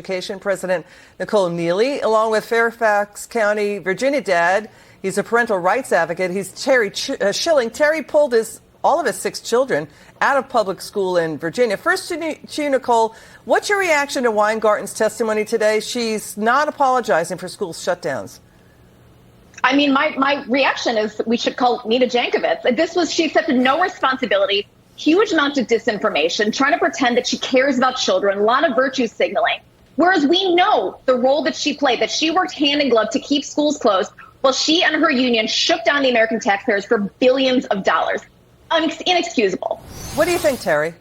Education President Nicole Neely, along with Fairfax County, Virginia dad. He's a parental rights advocate. He's Terry Schilling. Terry pulled all of his 6 children out of public school in Virginia. First to you, Nicole, what's your reaction to Weingarten's testimony today? She's not apologizing for school shutdowns. I mean, my reaction is we should call Nita Jankovich. She accepted no responsibility, huge amount of disinformation, trying to pretend that she cares about children, a lot of virtue signaling. Whereas we know the role that she played, that she worked hand in glove to keep schools closed while she and her union shook down the American taxpayers for billions of dollars. Inexcusable. What do you think, Terry?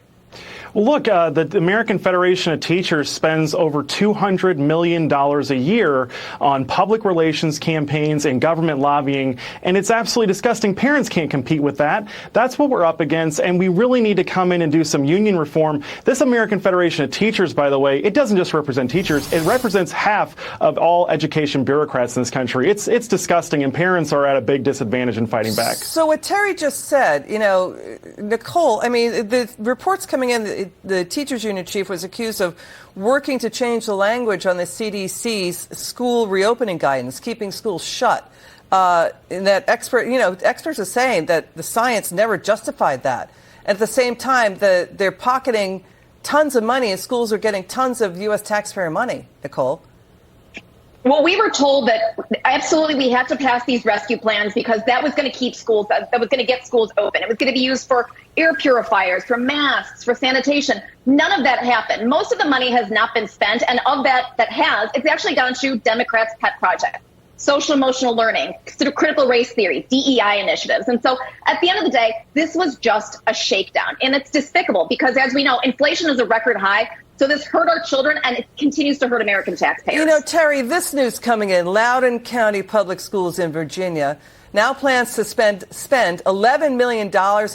Well, look, the American Federation of Teachers spends over $200 million a year on public relations campaigns and government lobbying, and it's absolutely disgusting. Parents can't compete with that. That's what we're up against, and we really need to come in and do some union reform. This American Federation of Teachers, by the way, it doesn't just represent teachers. It represents half of all education bureaucrats in this country. It's disgusting, and parents are at a big disadvantage in fighting back. So what Terry just said, Nicole, I mean, the reports coming in, the teachers union chief was accused of working to change the language on the CDC's school reopening guidance, keeping schools shut. And that experts are saying that the science never justified that. And at the same time, they're pocketing tons of money, and schools are getting tons of U.S. taxpayer money. Nicole. Well, we were told that absolutely we had to pass these rescue plans because that was going to keep schools, that was going to get schools open. It was going to be used for air purifiers, for masks, for sanitation. None of that happened. Most of the money has not been spent. And of that has, it's actually gone to Democrats' pet projects, social emotional learning, sort of critical race theory, DEI initiatives. And so at the end of the day, this was just a shakedown. And it's despicable because, as we know, inflation is a record high. So this hurt our children, and it continues to hurt American taxpayers. Terry, this news coming in, Loudoun County Public Schools in Virginia now plans to spend $11 million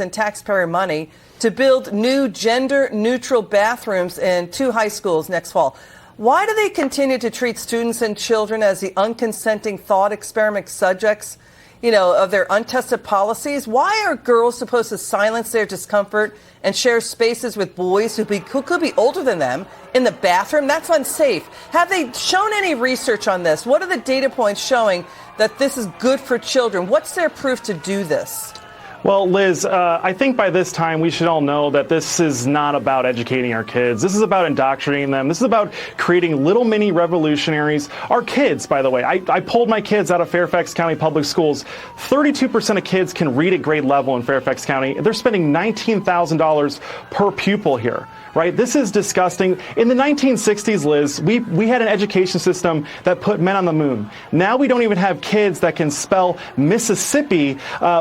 in taxpayer money to build new gender-neutral bathrooms in 2 high schools next fall. Why do they continue to treat students and children as the unconsenting thought experiment subjects, of their untested policies? Why are girls supposed to silence their discomfort and share spaces with boys who could be older than them in the bathroom? That's unsafe. Have they shown any research on this? What are the data points showing that this is good for children? What's their proof to do this? Well, Liz, I think by this time we should all know that this is not about educating our kids. This is about indoctrinating them. This is about creating little mini revolutionaries. Our kids, by the way, I pulled my kids out of Fairfax County Public Schools. 32% of kids can read at grade level in Fairfax County. They're spending $19,000 per pupil here. Right? This is disgusting. In the 1960s, Liz, we had an education system that put men on the moon. Now we don't even have kids that can spell Mississippi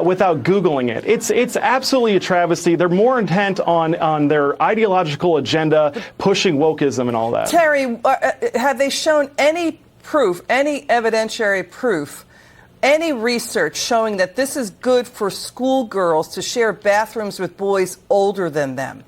without Googling it. It's absolutely a travesty. They're more intent on their ideological agenda, pushing wokeism and all that. Terry, have they shown any proof, any evidentiary proof, any research showing that this is good for schoolgirls to share bathrooms with boys older than them?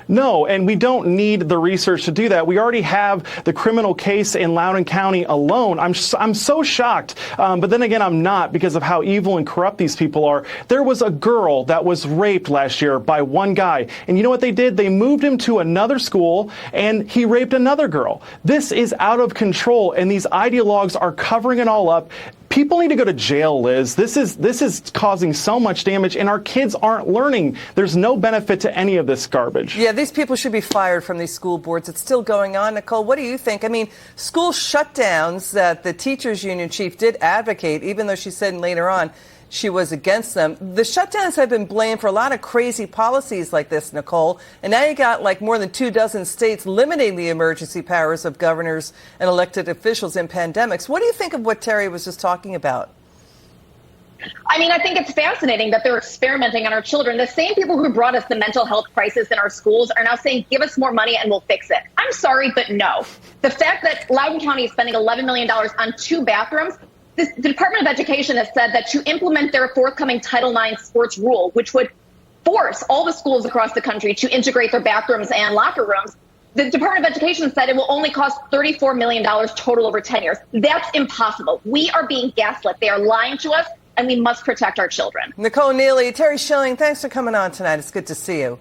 No, and we don't need the research to do that. We already have the criminal case in Loudoun County alone. I'm so shocked, but then again, I'm not, because of how evil and corrupt these people are. There was a girl that was raped last year by one guy, and you know what they did? They moved him to another school, and he raped another girl. This is out of control, and these ideologues are covering it all up. People need to go to jail, Liz. This is causing so much damage, and our kids aren't learning. There's no benefit to any of this garbage. Yeah, these people should be fired from these school boards. It's still going on. Nicole, what do you think? I mean, school shutdowns that the teachers union chief did advocate, even though she said later on she was against them. The shutdowns have been blamed for a lot of crazy policies like this, Nicole. And now you got like more than 24 states limiting the emergency powers of governors and elected officials in pandemics. What do you think of what Terry was just talking about? I mean, I think it's fascinating that they're experimenting on our children. The same people who brought us the mental health crisis in our schools are now saying, give us more money and we'll fix it. I'm sorry, but no. The fact that Loudoun County is spending $11 million on 2 bathrooms, the Department of Education has said that to implement their forthcoming Title IX sports rule, which would force all the schools across the country to integrate their bathrooms and locker rooms, the Department of Education said it will only cost $34 million total over 10 years. That's impossible. We are being gaslit. They are lying to us, and we must protect our children. Nicole Neely, Terry Schilling, thanks for coming on tonight. It's good to see you.